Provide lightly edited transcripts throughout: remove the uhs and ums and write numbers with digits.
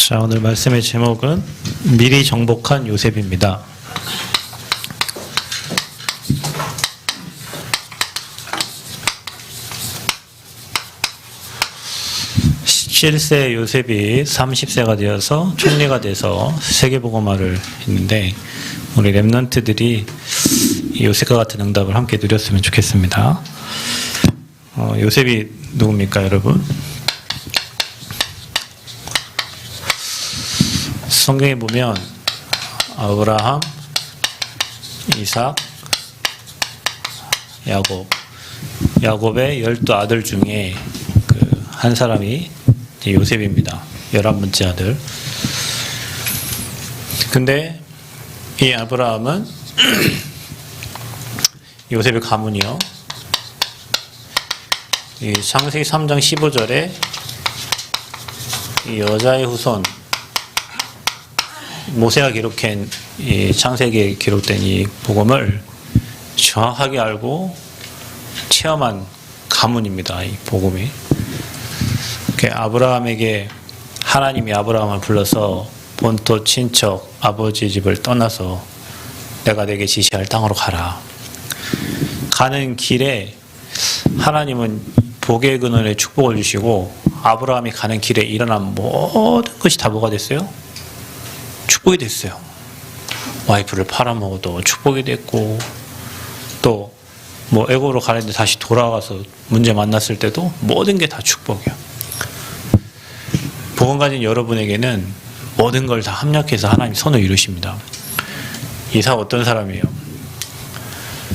자, 오늘 말씀의 제목은 미리 정복한 요셉입니다. (17세) 요셉이 (30세가) 되어서 총리가 돼서 세계복음화를 했는데, 우리 랩런트들이 요셉과 같은 응답을 함께 누렸으면 좋겠습니다. 요셉이 누굽니까, 여러분? 성경에 보면 아브라함, 이삭, 야곱의 12아들 중에 한 사람이 요셉입니다. 11번째 아들. 근데 이 아브라함은 요셉의 가문이요. 이 창세기 3장 15절에 이 여자의 후손, 모세가 기록한 이 창세기에 기록된 이 복음을 정확하게 알고 체험한 가문입니다. 이 복음이. 아브라함에게 하나님이 아브라함을 불러서 본토 친척 아버지 집을 떠나서 내가 내게 지시할 땅으로 가라. 가는 길에 하나님은 복의 근원에 축복을 주시고, 아브라함이 가는 길에 일어난 모든 것이 다 뭐가 됐어요? 축복이 됐어요. 와이프를 팔아먹어도 축복이 됐고, 또 뭐 애고로 가는데 다시 돌아가서 문제 만났을 때도 모든 게 다 축복이야. 복음 가진 여러분에게는 모든 걸 다 합력해서 하나님 선을 이루십니다. 이삭 어떤 사람이에요?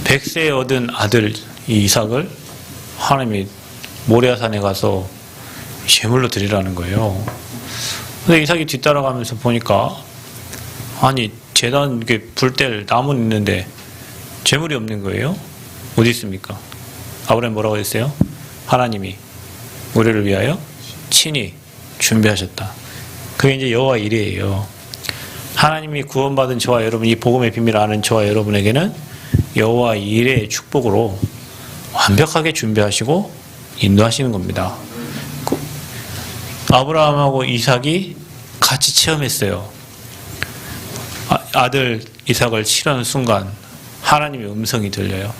100세에 얻은 아들 이 이삭을 하나님이 모리아산에 가서 제물로 드리라는 거예요. 근데 이삭이 뒤따라가면서 보니까, 아니 제단 이렇게 불 뗄 나무는 있는데 제물이 없는 거예요. 어디 있습니까? 아브라함이 뭐라고 했어요? 하나님이 우리를 위하여 친히 준비하셨다. 그게 이제 여호와 일이에요. 하나님이 구원받은 저와 여러분, 이 복음의 비밀을 아는 저와 여러분에게는 여호와 일의 축복으로 완벽하게 준비하시고 인도하시는 겁니다. 아브라함하고 이삭이 같이 체험했어요. 아들 이삭을 치려는 순간 하나님의 음성이 들려요.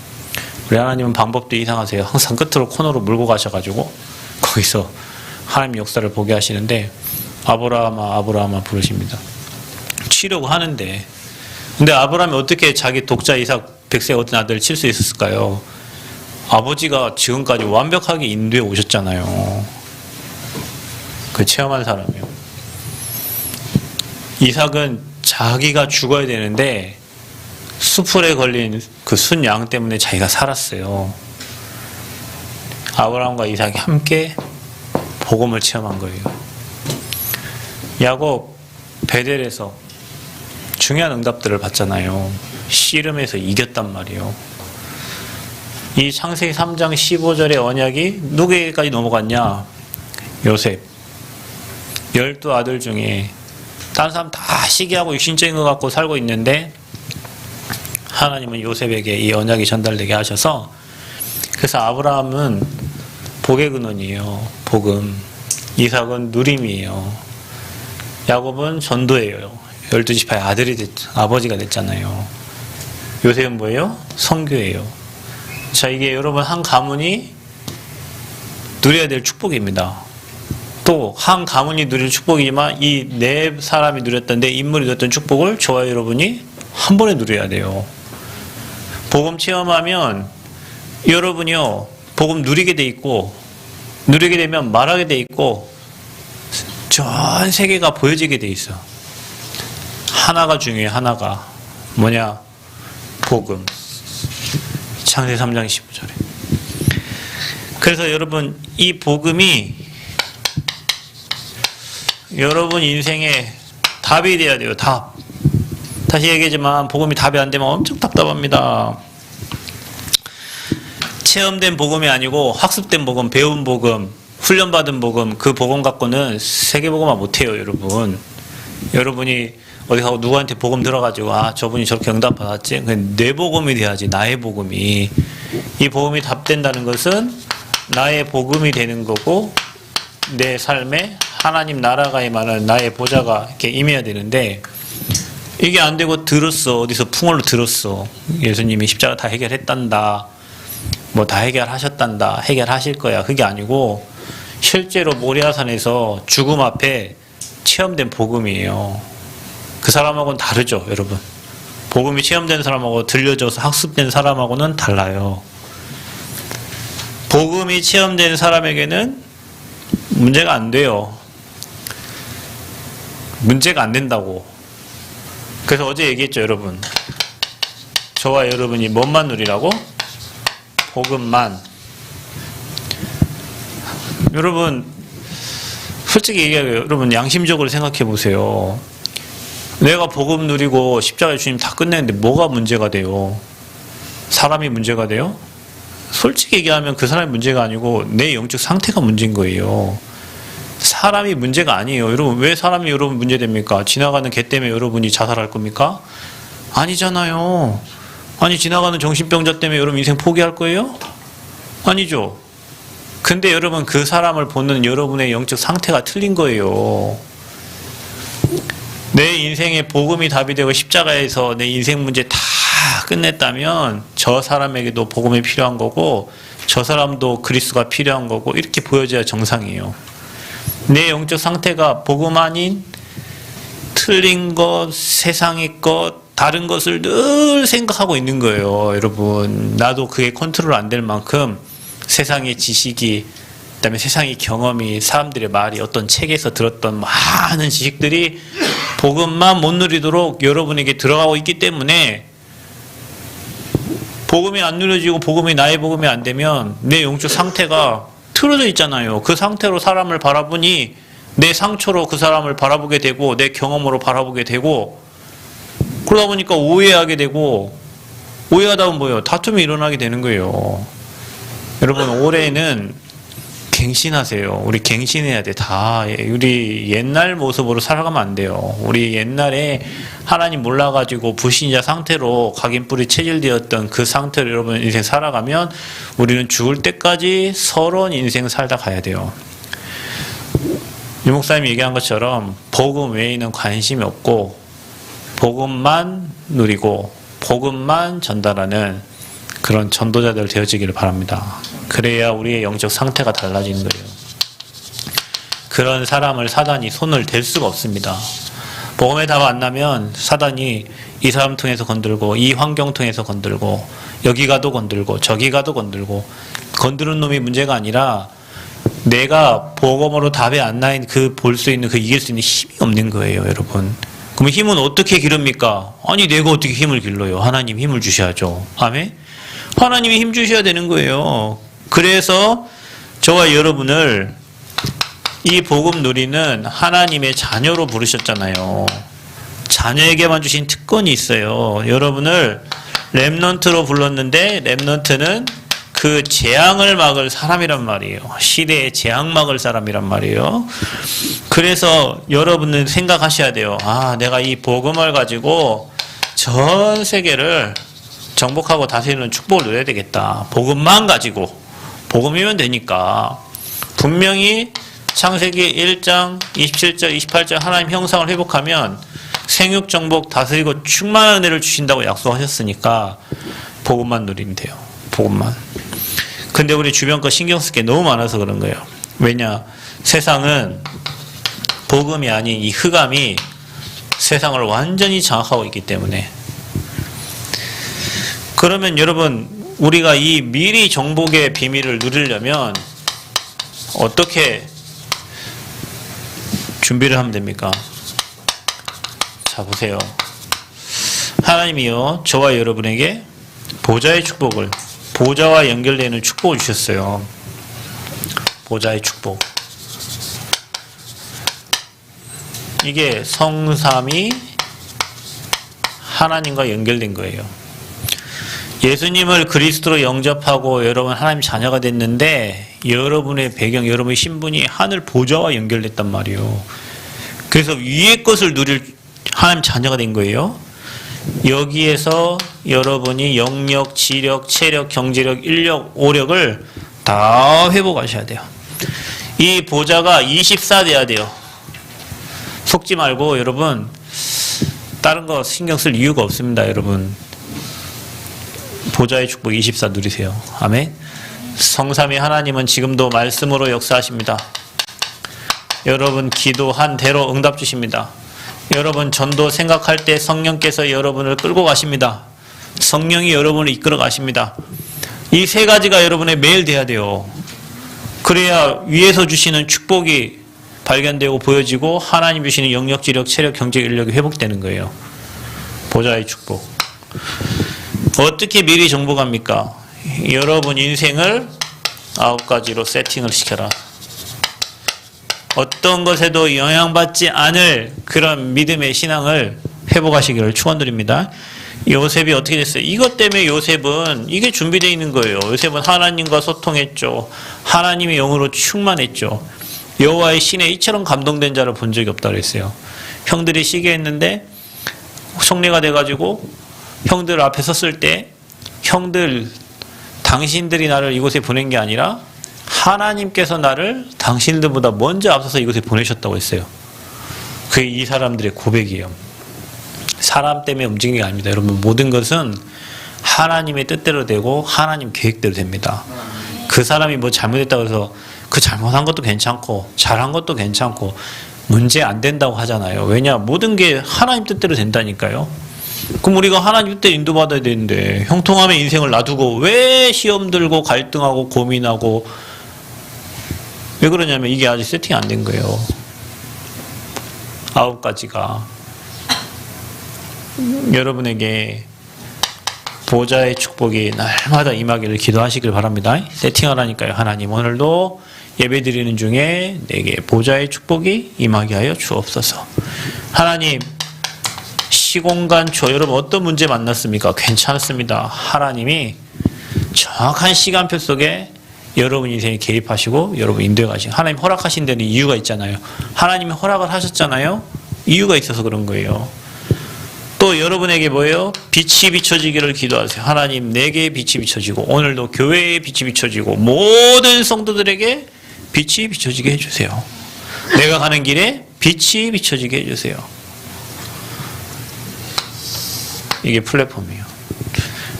우리 하나님은 방법도 이상하세요. 항상 끝으로 코너로 물고 가셔가지고 거기서 하나님의 역사를 보게 하시는데, 아브라함아 부르십니다. 치려고 하는데, 근데 아브라함이 어떻게 자기 독자 이삭 100세 얻은 아들을 칠 수 있었을까요? 아버지가 지금까지 완벽하게 인도해 오셨잖아요. 그 체험한 사람이요. 이삭은 자기가 죽어야 되는데 수풀에 걸린 그 순양 때문에 자기가 살았어요. 아브라함과 이삭이 함께 복음을 체험한 거예요. 야곱 베델에서 중요한 응답들을 받잖아요. 씨름에서 이겼단 말이에요. 이 창세기 3장 15절의 언약이 누구에게까지 넘어갔냐? 요셉. 12아들 중에 다른 사람 다 시기하고 육신적인 것 갖고 살고 있는데, 하나님은 요셉에게 이 언약이 전달되게 하셔서, 그래서 아브라함은 복의 근원이에요. 복음. 이삭은 누림이에요. 야곱은 전도예요. 12지파의 아버지가 됐잖아요. 요셉은 뭐예요? 선교예요. 자, 이게 여러분 한 가문이 누려야 될 축복입니다. 또 한 가문이 누릴 축복이지만 이 네 사람이 누렸던, 내 인물이 누렸던 축복을 저와 여러분이 한 번에 누려야 돼요. 복음 체험하면 여러분이요, 복음 누리게 돼 있고, 누리게 되면 말하게 돼 있고, 전 세계가 보여지게 돼 있어. 하나가 중요해. 하나가 뭐냐? 복음. 창세기 3장 15절에. 그래서 여러분, 이 복음이 여러분 인생의 답이 돼야 돼요. 답. 다시 얘기하지만 복음이 답이 안 되면 엄청 답답합니다. 체험된 복음이 아니고 학습된 복음, 배운 복음, 훈련받은 복음, 그 복음 갖고는 세계복음화 못해요. 여러분. 여러분이 어디 가고 누구한테 복음 들어가지고, 아 저분이 저렇게 응답받았지? 내 복음이 돼야지. 나의 복음이. 이 복음이 답된다는 것은 나의 복음이 되는 거고, 내 삶에 하나님 나라가 임하는 나의 보좌가 이렇게 임해야 되는데 이게 안 되고 들었어. 어디서 풍월로 들었어. 예수님이 십자가 다 해결했단다. 뭐 다 해결하셨단다. 해결하실 거야. 그게 아니고 실제로 모리아산에서 죽음 앞에 체험된 복음이에요. 그 사람하고는 다르죠, 여러분. 복음이 체험된 사람하고 들려져서 학습된 사람하고는 달라요. 복음이 체험된 사람에게는 문제가 안 돼요. 문제가 안 된다고. 그래서 어제 얘기했죠, 여러분. 저와 여러분이 뭔만 누리라고? 복음만. 여러분, 솔직히 얘기하면 여러분 양심적으로 생각해 보세요. 내가 복음 누리고 십자가의 주님 다 끝냈는데 뭐가 문제가 돼요? 사람이 문제가 돼요? 솔직히 얘기하면 그 사람이 문제가 아니고 내 영적 상태가 문제인 거예요. 사람이 문제가 아니에요. 여러분, 왜 사람이 여러분 문제됩니까? 지나가는 개 때문에 여러분이 자살할 겁니까? 아니잖아요. 아니, 지나가는 정신병자 때문에 여러분 인생 포기할 거예요? 아니죠. 근데 여러분, 그 사람을 보는 여러분의 영적 상태가 틀린 거예요. 내 인생에 복음이 답이 되고 십자가에서 내 인생 문제 다 끝냈다면 저 사람에게도 복음이 필요한 거고 저 사람도 그리스도가 필요한 거고 이렇게 보여져야 정상이에요. 내 영적 상태가 복음 아닌 틀린 것, 세상의 것, 다른 것을 늘 생각하고 있는 거예요. 여러분, 나도 그게 컨트롤 안 될 만큼 세상의 지식이, 그다음에 세상의 경험이, 사람들의 말이, 어떤 책에서 들었던 많은 지식들이 복음만 못 누리도록 여러분에게 들어가고 있기 때문에 복음이 안 누려지고 복음이 나의 복음이 안 되면 내 영적 상태가 틀어져 있잖아요. 그 상태로 사람을 바라보니 내 상처로 그 사람을 바라보게 되고 내 경험으로 바라보게 되고 그러다 보니까 오해하게 되고 오해하다 보면 뭐예요? 다툼이 일어나게 되는 거예요. 여러분, 올해는 갱신하세요. 우리 갱신해야 돼. 다 우리 옛날 모습으로 살아가면 안 돼요. 우리 옛날에 하나님 몰라가지고 불신자 상태로 각인뿔이 체질되었던 그 상태로 여러분 인생 살아가면 우리는 죽을 때까지 서러운 인생 살다 가야 돼요. 유 목사님이 얘기한 것처럼 복음 외에는 관심이 없고 복음만 누리고 복음만 전달하는 그런 전도자들 되어지기를 바랍니다. 그래야 우리의 영적 상태가 달라지는 거예요. 그런 사람을 사단이 손을 댈 수가 없습니다. 복음의 답 안 나면 사단이 이 사람 통해서 건들고 이 환경 통해서 건들고 여기 가도 건들고 저기 가도 건들고 건드는 놈이 문제가 아니라 내가 복음으로 답이 안 나인 그 볼 수 있는 그 이길 수 있는 힘이 없는 거예요, 여러분. 그럼 힘은 어떻게 기릅니까? 아니, 내가 어떻게 힘을 길러요? 하나님 힘을 주셔야죠. 아멘? 하나님이 힘 주셔야 되는 거예요. 그래서 저와 여러분을 이 복음 누리는 하나님의 자녀로 부르셨잖아요. 자녀에게만 주신 특권이 있어요. 여러분을 렘넌트로 불렀는데 렘넌트는 그 재앙을 막을 사람이란 말이에요. 시대의 재앙 막을 사람이란 말이에요. 그래서 여러분은 생각하셔야 돼요. 아, 내가 이 복음을 가지고 전 세계를 정복하고 다스리는 축복을 누려야 되겠다. 복음만 가지고. 복음이면 되니까. 분명히 창세기 1장 27절 28절 하나님 형상을 회복하면 생육 정복 다스리고 충만한 은혜를 주신다고 약속하셨으니까 복음만 누리면 돼요. 복음만. 근데 우리 주변 거 신경 쓸 게 너무 많아서 그런 거예요. 왜냐? 세상은 복음이 아닌 이 흑암이 세상을 완전히 장악하고 있기 때문에. 그러면 여러분, 우리가 이 미리 정복의 비밀을 누리려면 어떻게 준비를 하면 됩니까? 자, 보세요. 하나님이요, 저와 여러분에게 보좌의 축복을, 보좌와 연결되는 축복을 주셨어요. 보좌의 축복. 이게 성삼위 하나님과 연결된 거예요. 예수님을 그리스도로 영접하고 여러분 하나님 자녀가 됐는데 여러분의 배경, 여러분의 신분이 하늘 보좌와 연결됐단 말이에요. 그래서 위의 것을 누릴 하나님 자녀가 된 거예요. 여기에서 여러분이 영력, 지력, 체력, 경제력, 인력, 오력을 다 회복하셔야 돼요. 이 보좌가 24 돼야 돼요. 속지 말고 여러분 다른 거 신경 쓸 이유가 없습니다. 여러분 보좌의 축복 24 누리세요. 아멘. 성삼위 하나님은 지금도 말씀으로 역사하십니다. 여러분 기도한 대로 응답 주십니다. 여러분 전도 생각할 때 성령께서 여러분을 끌고 가십니다. 성령이 여러분을 이끌어 가십니다. 이 세 가지가 여러분의 매일 돼야 돼요. 그래야 위에서 주시는 축복이 발견되고 보여지고 하나님 주시는 영역, 지력, 체력, 경제, 인력이 회복되는 거예요. 보좌의 축복. 어떻게 미리 정복합니까? 여러분 인생을 9가지로 세팅을 시켜라. 어떤 것에도 영향받지 않을 그런 믿음의 신앙을 회복하시기를 축원드립니다. 요셉이 어떻게 됐어요? 이것 때문에 요셉은 이게 준비되어 있는 거예요. 요셉은 하나님과 소통했죠. 하나님의 영으로 충만했죠. 여호와의 신에 이처럼 감동된 자를 본 적이 없다고 그랬어요. 형들이 시기했는데 속례가 돼가지고 형들 앞에 섰을 때 형들 당신들이 나를 이곳에 보낸 게 아니라 하나님께서 나를 당신들보다 먼저 앞서서 이곳에 보내셨다고 했어요. 그게 이 사람들의 고백이에요. 사람 때문에 움직이는 게 아닙니다. 여러분 모든 것은 하나님의 뜻대로 되고 하나님 계획대로 됩니다. 그 사람이 뭐 잘못했다고 해서 그 잘못한 것도 괜찮고 잘한 것도 괜찮고 문제 안 된다고 하잖아요. 왜냐? 모든 게 하나님 뜻대로 된다니까요. 그럼 우리가 하나님 뜻대로 인도받아야 되는데 형통함의 인생을 놔두고 왜 시험 들고 갈등하고 고민하고 왜 그러냐면 이게 아직 세팅이 안 된 거예요. 9가지가 여러분에게 보좌의 축복이 날마다 임하기를 기도하시길 바랍니다. 세팅하라니까요. 하나님 오늘도 예배드리는 중에 내게 보좌의 축복이 임하게 하여 주옵소서. 하나님 시공간 초 여러분 어떤 문제 만났습니까? 괜찮습니다. 하나님이 정확한 시간표 속에 여러분 인생에 개입하시고 여러분 인도해 가시고 하나님 허락하신 데는 이유가 있잖아요. 하나님이 허락을 하셨잖아요. 이유가 있어서 그런 거예요. 또 여러분에게 뭐예요? 빛이 비춰지기를 기도하세요. 하나님 내게 빛이 비춰지고 오늘도 교회에 빛이 비춰지고 모든 성도들에게 빛이 비춰지게 해주세요. 내가 가는 길에 빛이 비춰지게 해주세요. 이게 플랫폼이에요.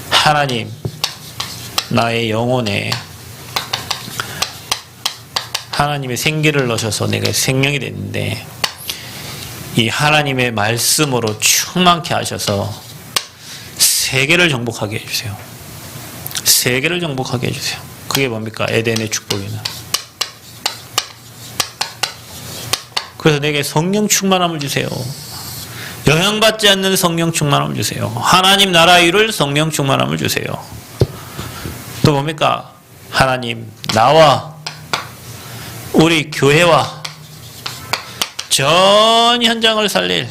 하나님 나의 영혼에 하나님의 생기를 넣으셔서 내가 생명이 됐는데 이 하나님의 말씀으로 충만케 하셔서 세계를 정복하게 해주세요. 세계를 정복하게 해주세요. 그게 뭡니까? 에덴의 축복이는. 그래서 내게 성령 충만함을 주세요. 영향받지 않는 성령 충만함을 주세요. 하나님 나라 이룰 성령 충만함을 주세요. 또 뭡니까? 하나님 나와 우리 교회와 전 현장을 살릴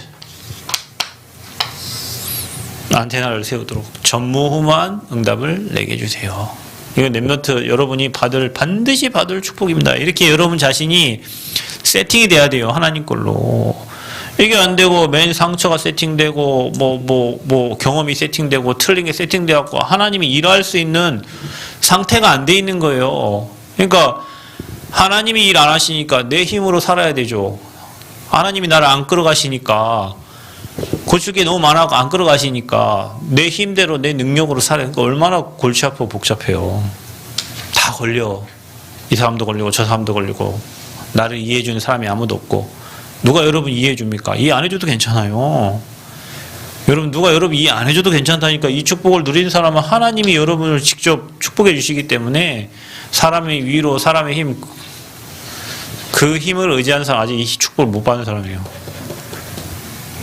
안테나를 세우도록 전무후무한 응답을 내게 주세요. 이거 랩넌트 여러분이 반드시 받을 축복입니다. 이렇게 여러분 자신이 세팅이 돼야 돼요. 하나님 걸로. 이게 안 되고 맨 상처가 세팅되고 뭐 경험이 세팅되고 틀린 게 세팅되었고 하나님이 일할 수 있는 상태가 안 돼 있는 거예요. 그러니까 하나님이 일 안 하시니까 내 힘으로 살아야 되죠. 하나님이 나를 안 끌어가시니까 고칠 게 너무 많아서 안 끌어가시니까 내 힘대로 내 능력으로 살아야 그러니까 얼마나 골치 아프고 복잡해요. 다 걸려. 이 사람도 걸리고 저 사람도 걸리고 나를 이해해주는 사람이 아무도 없고 누가 여러분 이해해줍니까? 이해 안 해줘도 괜찮아요. 여러분 누가 여러분 이해 안 해줘도 괜찮다니까. 이 축복을 누리는 사람은 하나님이 여러분을 직접 축복해 주시기 때문에 사람의 위로 사람의 힘 그 힘을 의지하는 사람 아직 이 축복을 못 받는 사람이에요.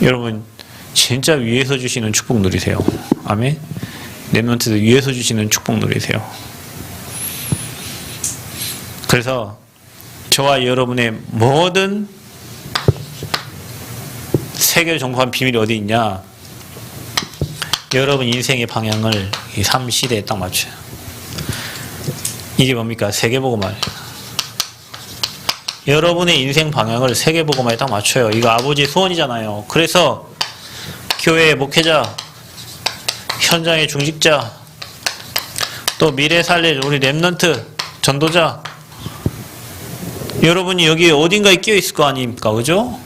여러분 진짜 위에서 주시는 축복 누리세요. 아멘. 랩넌트들 위에서 주시는 축복 누리세요. 그래서 저와 여러분의 모든 세계를 정복한 비밀이 어디 있냐? 여러분 인생의 방향을 이 삶 시대에 딱 맞춰요. 이게 뭡니까? 세계복음화. 여러분의 인생 방향을 세계복음화에 딱 맞춰요. 이거 아버지의 소원이잖아요. 그래서 교회의 목회자, 현장의 중직자, 또 미래 살릴 우리 랩넌트, 전도자 여러분이 여기 어딘가에 끼어 있을 거 아닙니까? 그죠?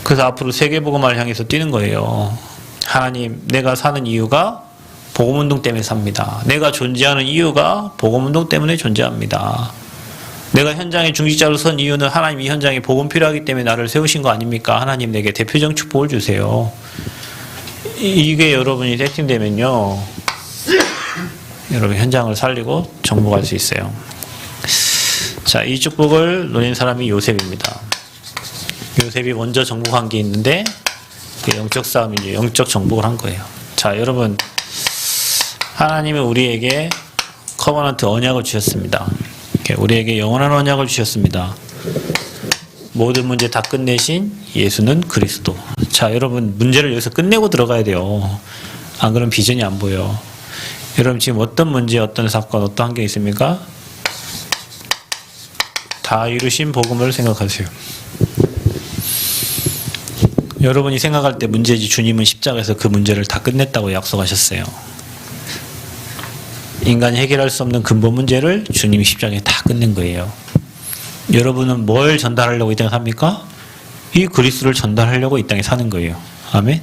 그래서 앞으로 세계복음화를 향해서 뛰는 거예요. 하나님, 내가 사는 이유가 복음운동 때문에 삽니다. 내가 존재하는 이유가 복음운동 때문에 존재합니다. 내가 현장의 중직자로 선 이유는 하나님 이 현장에 복음 필요하기 때문에 나를 세우신 거 아닙니까? 하나님 내게 대표적 축복을 주세요. 이게 여러분이 세팅되면요, 여러분 현장을 살리고 정복할 수 있어요. 자, 이 축복을 누린 사람이 요셉입니다. 요셉이 먼저 정복한 게 있는데 영적 싸움이죠. 영적 정복을 한 거예요. 자, 여러분, 하나님은 우리에게 커버넌트 언약을 주셨습니다. 우리에게 영원한 언약을 주셨습니다. 모든 문제 다 끝내신 예수는 그리스도. 자, 여러분, 문제를 여기서 끝내고 들어가야 돼요. 안 그러면 비전이 안 보여. 여러분, 지금 어떤 문제, 어떤 사건, 어떤 환경이 있습니까? 다 이루신 복음을 생각하세요. 여러분이 생각할 때 문제지, 주님은 십자가에서 그 문제를 다 끝냈다고 약속하셨어요. 인간이 해결할 수 없는 근본 문제를 주님이 십자가에 다 끝낸 거예요. 여러분은 뭘 전달하려고 이 땅에 삽니까? 이 그리스도를 전달하려고 이 땅에 사는 거예요. 아멘.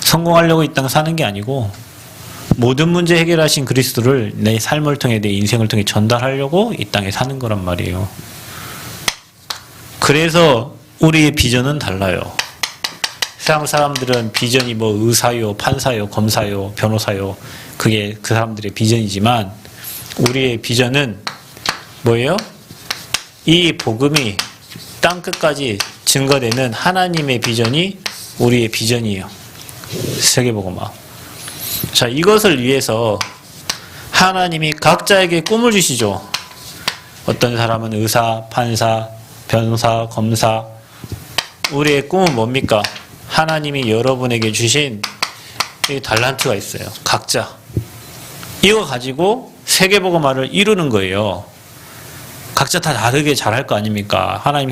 성공하려고 이 땅에 사는 게 아니고 모든 문제 해결하신 그리스도를 내 삶을 통해, 내 인생을 통해 전달하려고 이 땅에 사는 거란 말이에요. 그래서 우리의 비전은 달라요. 세상 사람들은 비전이 뭐 의사요, 판사요, 검사요, 변호사요, 그게 그 사람들의 비전이지만 우리의 비전은 뭐예요? 이 복음이 땅끝까지 증거되는 하나님의 비전이 우리의 비전이에요. 세계복음화. 자, 이것을 위해서 하나님이 각자에게 꿈을 주시죠. 어떤 사람은 의사, 판사, 변호사, 검사. 우리의 꿈은 뭡니까? 하나님이 여러분에게 주신 이 달란트가 있어요. 각자. 이거 가지고 세계복음화를 이루는 거예요. 각자 다 다르게 잘할 거 아닙니까? 하나님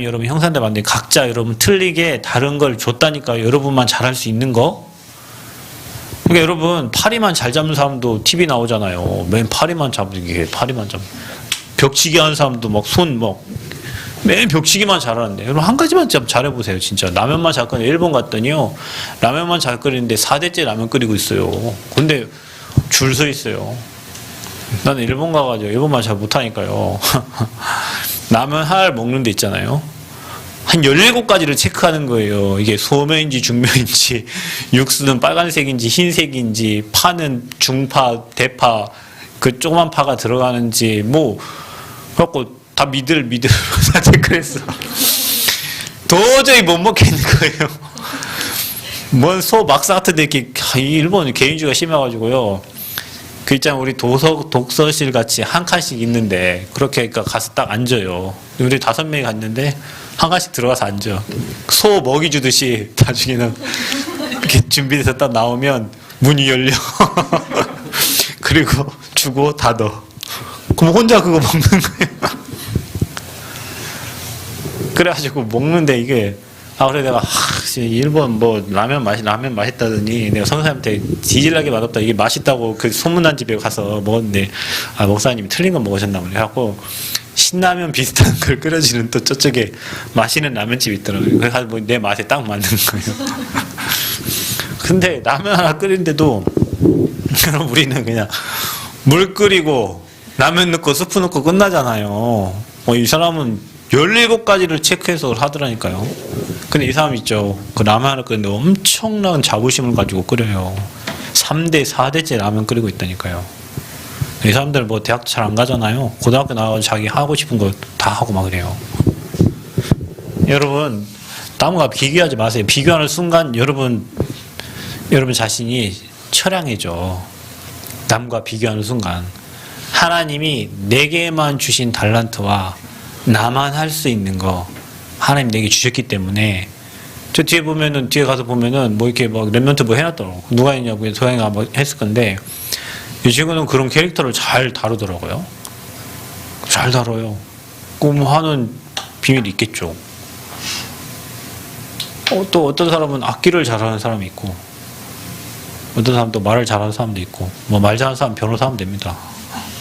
여러분 형상대로 만든 각자 여러분 틀리게 다른 걸 줬다니까. 여러분만 잘할 수 있는 거. 그러니까 여러분 파리만 잘 잡는 사람도 TV 나오잖아요. 맨 파리만 잡는 게 파리만 잡는. 벽치기 하는 사람도 막 맨 벽치기만 잘하는데 여러분 한 가지만 좀 잘해보세요. 진짜 라면만 잘 끓이는데 일본 갔더니요, 라면만 잘 끓이는데 4대째 라면 끓이고 있어요. 근데 줄 서 있어요. 나는 일본 가가지고 일본말 잘 못하니까요. 라면 하나를 먹는 데 있잖아요, 한 17가지를 체크하는 거예요. 이게 소면인지 중면인지, 육수는 빨간색인지 흰색인지, 파는 중파, 대파, 그 조그만 파가 들어가는지 그래갖고 다 미들 다 체크했어. 도저히 못 먹겠는 거예요. 뭔 소 막사 같은데 이렇게, 일본 개인주의가 심해가지고요. 그 있잖아요, 우리 독서실 같이 한 칸씩 있는데 그렇게 가서 딱 앉아요. 우리 5명이 갔는데 한 칸씩 들어가서 앉아. 소 먹이 주듯이 나중에는 이렇게 준비돼서 딱 나오면 문이 열려. 그리고 주고 닫아. 그럼 혼자 그거 먹는 거예요. 그래가지고 먹는데 이게, 그래 내가 일본 라면 맛있다더니 내가 선생님한테 지질나게 맛없다, 이게 맛있다고 그 소문난 집에 가서 먹었는데, 목사님이 틀린 거 먹으셨나 보네 하고 신라면 비슷한 걸 끓여주는 또 저쪽에 맛있는 라면집이 있더라고요. 그래서 내 맛에 딱 맞는 거예요. 근데 라면 하나 끓이는데도 그럼 우리는 그냥 물 끓이고 라면 넣고 스프 넣고 끝나잖아요. 이 사람은 17가지를 체크해서 하더라니까요. 근데 이 사람 있죠, 그 라면 하나 끓이는데 엄청난 자부심을 가지고 끓여요. 3대, 4대째 라면 끓이고 있다니까요. 이 사람들 대학도 잘 안 가잖아요. 고등학교 나와서 자기 하고 싶은 거 다 하고 막 그래요. 여러분, 남과 비교하지 마세요. 비교하는 순간 여러분 자신이 처량해져. 남과 비교하는 순간 하나님이 내게만 주신 달란트와 나만 할 수 있는 거 하나님 내게 주셨기 때문에, 저 뒤에 가서 보면은 이렇게 랩런트 해놨더라고. 누가 했냐고 소영이가 했을 건데, 이 친구는 그런 캐릭터를 잘 다루더라고요. 잘 다뤄요. 하는 비밀이 있겠죠. 또 어떤 사람은 악기를 잘하는 사람이 있고, 어떤 사람은 또 말을 잘하는 사람도 있고, 말 잘하는 사람 변호사 하면 됩니다.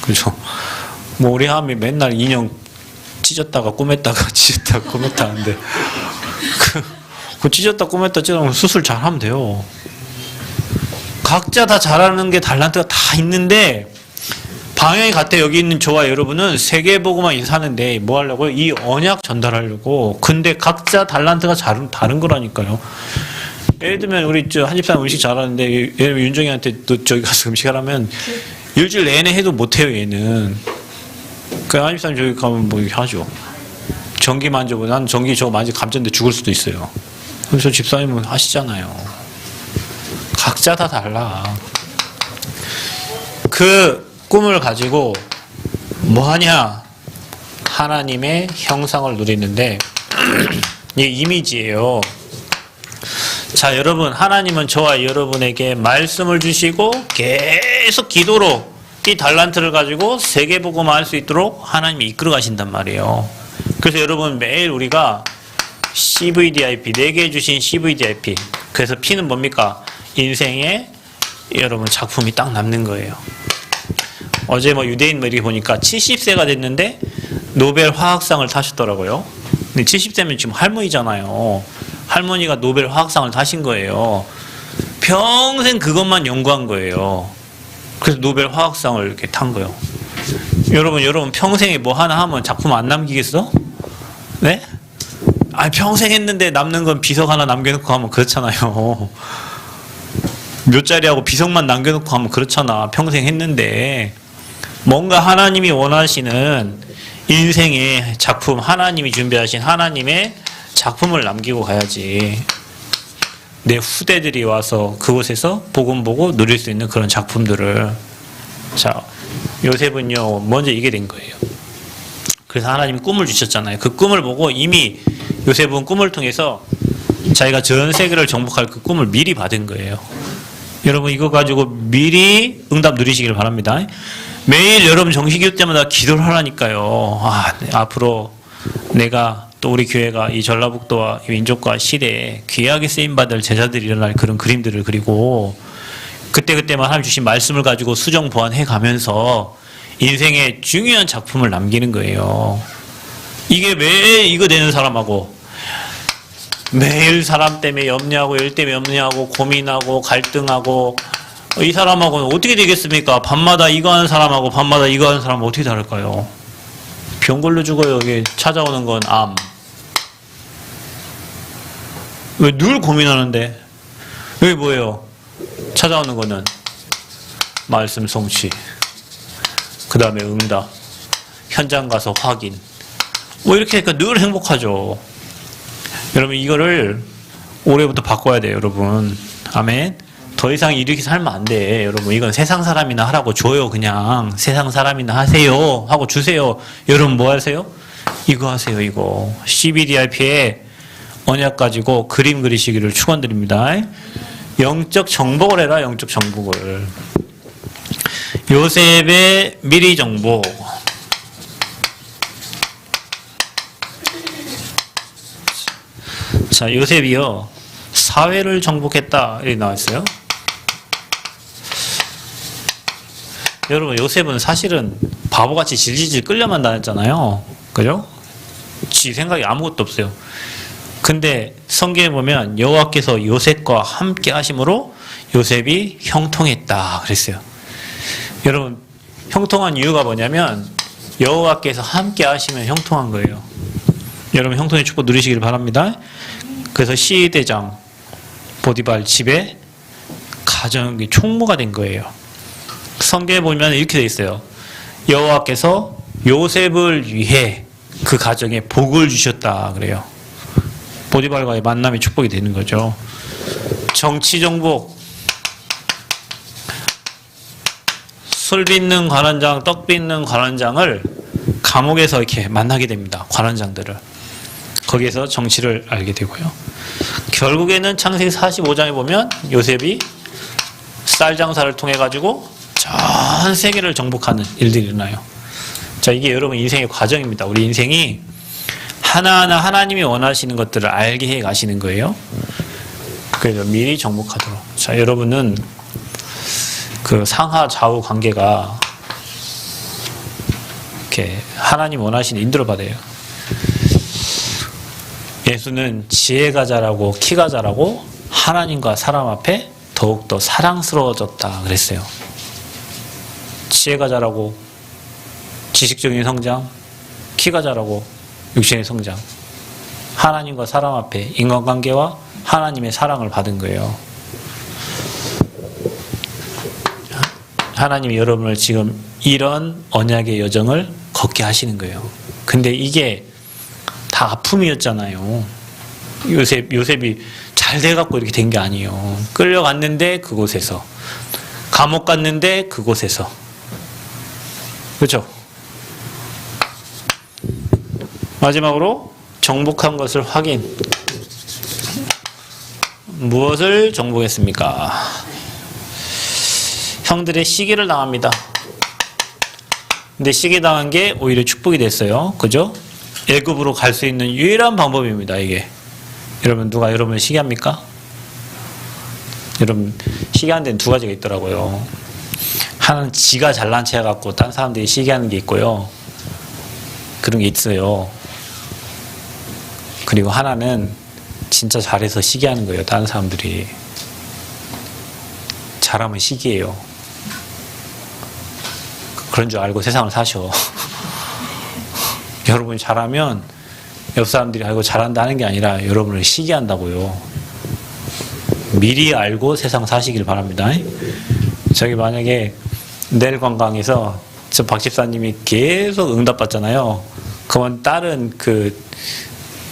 그죠? 뭐 우리 함이 맨날 인형 찢었다가 꾸몄다가 찢었다가 꾸몄다 하는데 그 찢었다 꾸몄다 찢으면 수술 잘 하면 돼요. 각자 다 잘하는 게 달란트가 다 있는데 방향이 같아. 여기 있는 저와 여러분은 세계보고만 사는데 뭐 하려고요? 이 언약 전달하려고. 근데 각자 달란트가 다른 거라니까요. 예를 들면 우리 한집사람 음식 잘하는데 예를 들면 윤정이한테 너 저기 가서 음식 하라면 일주일 내내 해도 못해요 얘는. 그 한집사람 저기 가면 뭐 이렇게 하죠. 전기 만져보. 난 전기 저거 만지 감전데 죽을 수도 있어요. 그래서 집사님은 하시잖아요. 각자 다 달라. 그 꿈을 가지고 뭐 하냐? 하나님의 형상을 누리는데 이게 이미지예요. 자, 여러분, 하나님은 저와 여러분에게 말씀을 주시고 계속 기도로 이 달란트를 가지고 세계복음화 할 수 있도록 하나님이 이끌어 가신단 말이에요. 그래서 여러분 매일 우리가 CVDIP, 내게 주신 CVDIP. 그래서 P는 뭡니까? 인생에 여러분 작품이 딱 남는 거예요. 어제 뭐 유대인 뭐 이렇게 보니까 70세가 됐는데 노벨 화학상을 타셨더라고요. 근데 70세면 지금 할머니잖아요. 할머니가 노벨 화학상을 타신 거예요. 평생 그것만 연구한 거예요. 그래서 노벨 화학상을 이렇게 탄 거예요. 여러분 평생에 뭐 하나 하면 작품 안 남기겠어? 네? 아니 평생 했는데 남는 건 비석 하나 남겨놓고 하면 그렇잖아요. 묘자리하고 비석만 남겨놓고 하면 그렇잖아. 평생 했는데 뭔가 하나님이 원하시는 인생의 작품, 하나님이 준비하신 하나님의 작품을 남기고 가야지. 내 후대들이 와서 그곳에서 복음 보고 누릴 수 있는 그런 작품들을. 자, 요셉은요 먼저 이게 된 거예요. 그래서 하나님이 꿈을 주셨잖아요. 그 꿈을 보고 이미 요셉은 꿈을 통해서 자기가 전 세계를 정복할 그 꿈을 미리 받은 거예요. 여러분 이거 가지고 미리 응답 누리시길 바랍니다. 매일 여러분 정식교 때마다 기도를 하라니까요. 앞으로 내가 또 우리 교회가 이 전라북도와 이 민족과 시대에 귀하게 쓰임받을 제자들이 일어날 그런 그림들을 그리고 그때그때만 하나님 주신 말씀을 가지고 수정 보완해 가면서 인생의 중요한 작품을 남기는 거예요. 이게 매일 이거 되는 사람하고 매일 사람 때문에 염려하고 일 때문에 염려하고 고민하고 갈등하고 이 사람하고는 어떻게 되겠습니까? 밤마다 이거 하는 사람하고 밤마다 이거 하는 사람은 어떻게 다를까요? 병 걸려 죽어요. 여기 찾아오는 건 암. 왜 늘 고민하는데? 여기 뭐예요? 찾아오는 거는 말씀 성취. 그 다음에 응답. 현장 가서 확인. 뭐 이렇게 하니까 늘 행복하죠. 여러분 이거를 올해부터 바꿔야 돼요. 여러분. 아멘. 더 이상 이렇게 살면 안 돼. 여러분 이건 세상 사람이나 하라고 줘요. 그냥 세상 사람이나 하세요 하고 주세요. 여러분 뭐 하세요? 이거 하세요. 이거 CBDRP에 언약 가지고 그림 그리시기를 축원드립니다. 영적 정복을 해라. 영적 정복을. 요셉의 미리 정복. 자, 요셉이요 사회를 정복했다 이렇게 나와있어요. 여러분 요셉은 사실은 바보같이 질질질 끌려만 다녔잖아요. 그죠? 지 생각이 아무것도 없어요. 근데 성경에 보면 여호와께서 요셉과 함께 하심으로 요셉이 형통했다 그랬어요. 여러분 형통한 이유가 뭐냐면 여호와께서 함께 하시면 형통한 거예요. 여러분 형통의 축복 누리시길 바랍니다. 그래서 시대장 보디발 집에 가정의 총무가 된 거예요. 성경에 보면 이렇게 되어 있어요. 여호와께서 요셉을 위해 그 가정에 복을 주셨다 그래요. 보디발과의 만남이 축복이 되는 거죠. 정치 정복. 술 빚는 관원장, 떡 빚는 관원장을 감옥에서 이렇게 만나게 됩니다. 관원장들을. 거기에서 정치를 알게 되고요. 결국에는 창세기 45장에 보면 요셉이 쌀 장사를 통해 가지고 전 세계를 정복하는 일들이 일어나요. 자, 이게 여러분 인생의 과정입니다. 우리 인생이 하나하나 하나님이 원하시는 것들을 알게 해 가시는 거예요. 그래서 미리 정복하도록. 자, 여러분은 그 상하 좌우 관계가 이렇게 하나님 원하시는 인도를 받아요. 예수는 지혜가 자라고 키가 자라고 하나님과 사람 앞에 더욱더 사랑스러워졌다 그랬어요. 지혜가 자라고 지식적인 성장, 키가 자라고 육신의 성장, 하나님과 사람 앞에 인간관계와 하나님의 사랑을 받은 거예요. 하나님이 여러분을 지금 이런 언약의 여정을 걷게 하시는 거예요. 근데 이게 다 아픔이었잖아요. 요셉이 잘 돼갖고 이렇게 된 게 아니에요. 끌려갔는데 그곳에서, 감옥 갔는데 그곳에서, 그렇죠? 마지막으로 정복한 것을 확인. 무엇을 정복했습니까? 형들의 시기를 당합니다. 근데 시기 당한 게 오히려 축복이 됐어요. 그죠? 애굽으로 갈 수 있는 유일한 방법입니다. 이게. 여러분, 누가 여러분을 시기합니까? 여러분, 시기하는 데는 두 가지가 있더라고요. 하나는 지가 잘난 체 해갖고 딴 사람들이 시기하는 게 있고요. 그런 게 있어요. 그리고 하나는 진짜 잘해서 시기하는 거예요. 다른 사람들이. 잘하면 시기해요. 그런 줄 알고 세상을 사셔. 여러분이 잘하면 옆 사람들이 알고 잘한다는 게 아니라 여러분을 시기한다고요. 미리 알고 세상 사시길 바랍니다. 저기 만약에 내일 관광에서 저 박 집사님이 계속 응답받잖아요. 그러면 다른 그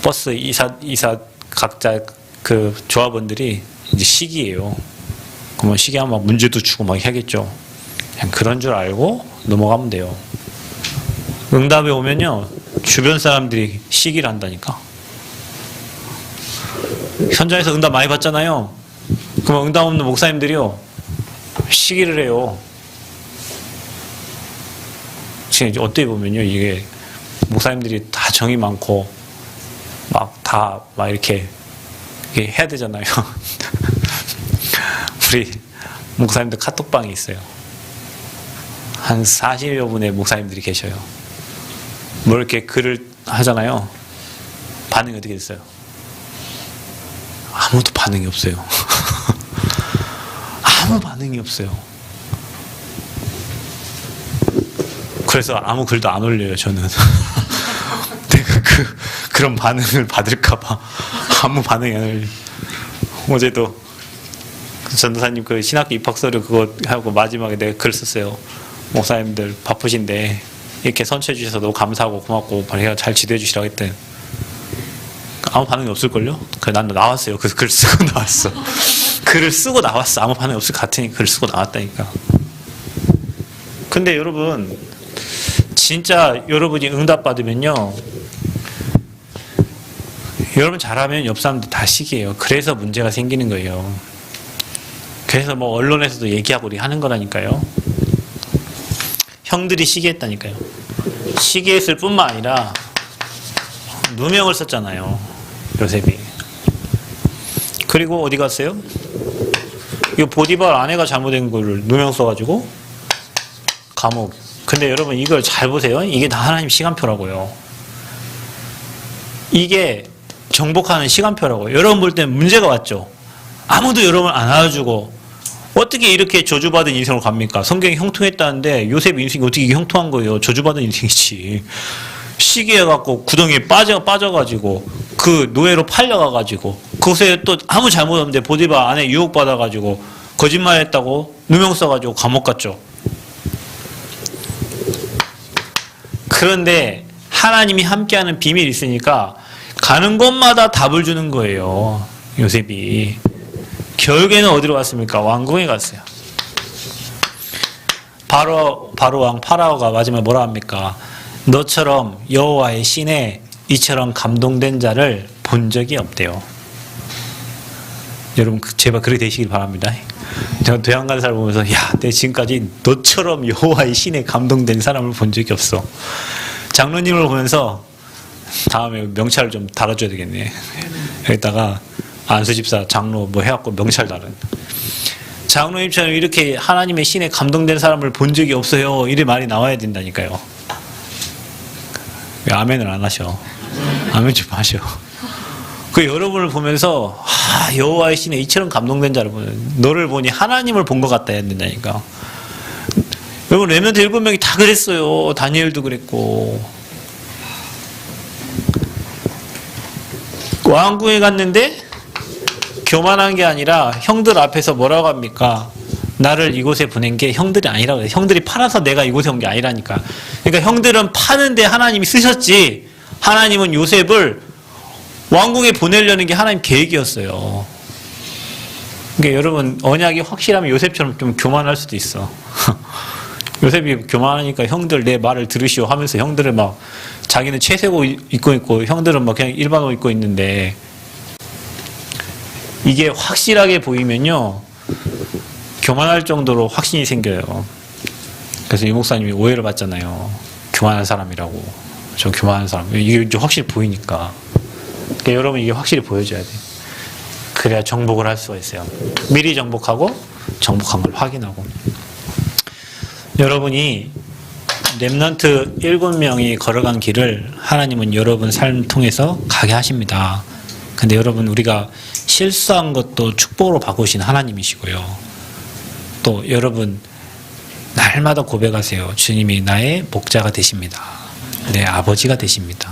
버스 이사 각자 그 조합원들이 이제 시기예요. 그러면 시기하면 막 문제도 주고 막 하겠죠. 그냥 그런 줄 알고 넘어가면 돼요. 응답에 오면요, 주변 사람들이 시기를 한다니까. 현장에서 응답 많이 받잖아요. 그러면 응답 없는 목사님들이요, 시기를 해요. 지금 어떻게 보면요, 이게 목사님들이 다 정이 많고 막 이렇게 해야 되잖아요. 우리 목사님들 카톡방이 있어요. 한 40여 분의 목사님들이 계셔요. 뭐 이렇게 글을 하잖아요. 반응이 어떻게 됐어요? 아무도 반응이 없어요. 아무 반응이 없어요. 그래서 아무 글도 안 올려요, 저는. 내가 그런 반응을 받을까봐 아무 반응이 안 올려요. 어제도 전도사님 그 신학교 입학서류 그거 하고 마지막에 내가 글 썼어요. 목사님들 바쁘신데 이렇게 선처해 주셔서 너무 감사하고 고맙고 잘 지도해 주시라고 했대. 아무 반응이 없을걸요? 그래, 난 나왔어요. 그래서 글 쓰고 나왔어. 글을 쓰고 나왔어. 아무 반응이 없을 것 같으니까 글 쓰고 나왔다니까. 근데 여러분, 진짜 여러분이 응답받으면요, 여러분 잘하면 옆 사람들 다 시기해요. 그래서 문제가 생기는 거예요. 그래서 뭐 언론에서도 얘기하고 우리 하는 거라니까요. 형들이 시기했다니까요. 시기했을 뿐만 아니라 누명을 썼잖아요, 요셉이. 그리고 어디 갔어요? 이 보디발 아내가 잘못된 걸 누명 써가지고 감옥. 근데 여러분 이걸 잘 보세요. 이게 다 하나님 시간표라고요. 이게 정복하는 시간표라고요. 여러분 볼 땐 문제가 왔죠. 아무도 여러분을 안 알아주고 어떻게 이렇게 저주받은 인생으로 갑니까? 성경이 형통했다는데 요셉 인생이 어떻게 이게 형통한 거예요? 저주받은 인생이지. 시기해갖고 구덩이에 빠져가지고 그 노예로 팔려가가지고 그곳에 또 아무 잘못 없는데 보디발 안에 유혹받아가지고 거짓말했다고 누명 써가지고 감옥 갔죠. 그런데 하나님이 함께하는 비밀이 있으니까 가는 곳마다 답을 주는 거예요, 요셉이. 결국에는 어디로 갔습니까? 왕궁에 갔어요. 바로 왕 파라오가 마지막에 뭐라 합니까? 너처럼 여호와의 신에 이처럼 감동된 자를 본 적이 없대요. 여러분 제발 그렇게 되시길 바랍니다. 제가 도양 가는 사람 보면서 야, 내가 지금까지 너처럼 여호와의 신에 감동된 사람을 본 적이 없어. 장로님을 보면서 다음에 명찰을 좀 달아줘야 되겠네. 여기다가 안수집사 장로 뭐 해갖고 명찰 달은. 장로님처럼 이렇게 하나님의 신에 감동된 사람을 본 적이 없어요. 이래 말이 나와야 된다니까요. 왜 아멘을 안 하셔? 아멘 좀 하셔. 그 여러분을 보면서 여호와의 신에 이처럼 감동된 자를 보면 너를 보니 하나님을 본 것 같다 해야 된다니까. 여러분 렘넌트 7명이 다 그랬어요. 다니엘도 그랬고. 왕궁에 갔는데 교만한 게 아니라 형들 앞에서 뭐라고 합니까? 나를 이곳에 보낸 게 형들이 아니라고 해요. 형들이 팔아서 내가 이곳에 온 게 아니라니까. 그러니까 형들은 파는데 하나님이 쓰셨지. 하나님은 요셉을 왕궁에 보내려는 게 하나님 계획이었어요. 그러니까 여러분 언약이 확실하면 요셉처럼 좀 교만할 수도 있어. 요셉이 교만하니까 형들 내 말을 들으시오 하면서 형들을 막 자기는 채색 옷 입고 있고 형들은 막 그냥 일반 옷 입고 있는데 이게 확실하게 보이면요 교만할 정도로 확신이 생겨요. 그래서 이 목사님이 오해를 받잖아요. 교만한 사람이라고. 저 교만한 사람. 이게 이제 확실히 보이니까. 그러니까 여러분 이게 확실히 보여줘야 돼요. 그래야 정복을 할 수가 있어요. 미리 정복하고 정복한 걸 확인하고. 여러분이 렘넌트 7명이 걸어간 길을 하나님은 여러분 삶을 통해서 가게 하십니다. 근데 여러분 우리가 실수한 것도 축복으로 바꾸신 하나님이시고요. 또 여러분 날마다 고백하세요. 주님이 나의 목자가 되십니다. 내 아버지가 되십니다.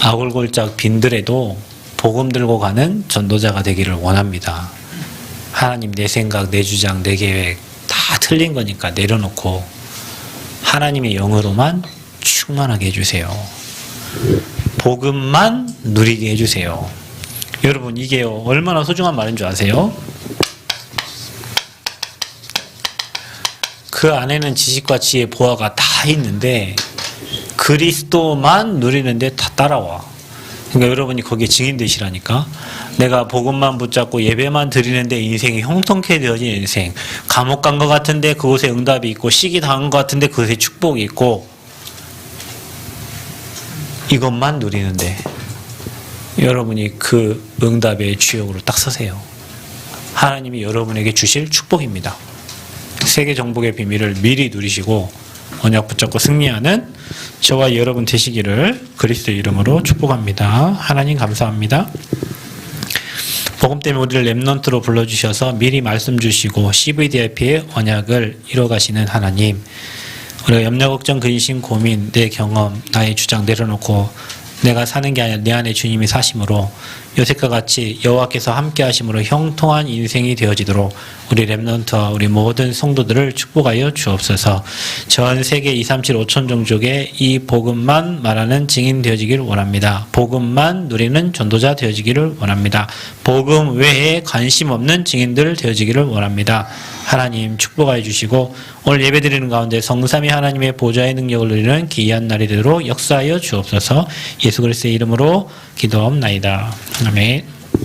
아골골짝 빈들에도 복음 들고 가는 전도자가 되기를 원합니다. 하나님 내 생각, 내 주장, 내 계획 다 틀린 거니까 내려놓고 하나님의 영으로만 충만하게 해주세요. 복음만 누리게 해주세요. 여러분 이게 얼마나 소중한 말인 줄 아세요? 그 안에는 지식과 지혜, 보화가 다 있는데 그리스도만 누리는데 다 따라와. 그러니까 여러분이 거기에 증인 되시라니까. 내가 복음만 붙잡고 예배만 드리는데 인생이 형통케 되어진 인생. 감옥 간 것 같은데 그곳에 응답이 있고 시기 당한 것 같은데 그곳에 축복이 있고 이것만 누리는데 여러분이 그 응답의 주역으로 딱 서세요. 하나님이 여러분에게 주실 축복입니다. 세계 정복의 비밀을 미리 누리시고 언약 붙잡고 승리하는 저와 여러분 되시기를 그리스도의 이름으로 축복합니다. 하나님 감사합니다. 복음 때문에 우리를 렘넌트로 불러주셔서 미리 말씀 주시고 CVDIP의 언약을 이뤄가시는 하나님, 우리가 염려, 걱정, 근심, 고민, 내 경험, 나의 주장 내려놓고 내가 사는 게 아니라 내 안에 주님이 사심으로 요셉과 같이 여호와께서 함께 하심으로 형통한 인생이 되어지도록 우리 렘넌트와 우리 모든 성도들을 축복하여 주옵소서. 전 세계 237 5천 종족에 이 복음만 말하는 증인 되어지기를 원합니다. 복음만 누리는 전도자 되어지기를 원합니다. 복음 외에 관심 없는 증인들 되어지기를 원합니다. 하나님 축복하여 주시고 오늘 예배드리는 가운데 성삼위 하나님의 보좌의 능력을 누리는 귀한 날이 되도록 역사하여 주옵소서. 예수 그리스도의 이름으로 기도하옵나이다. 아멘.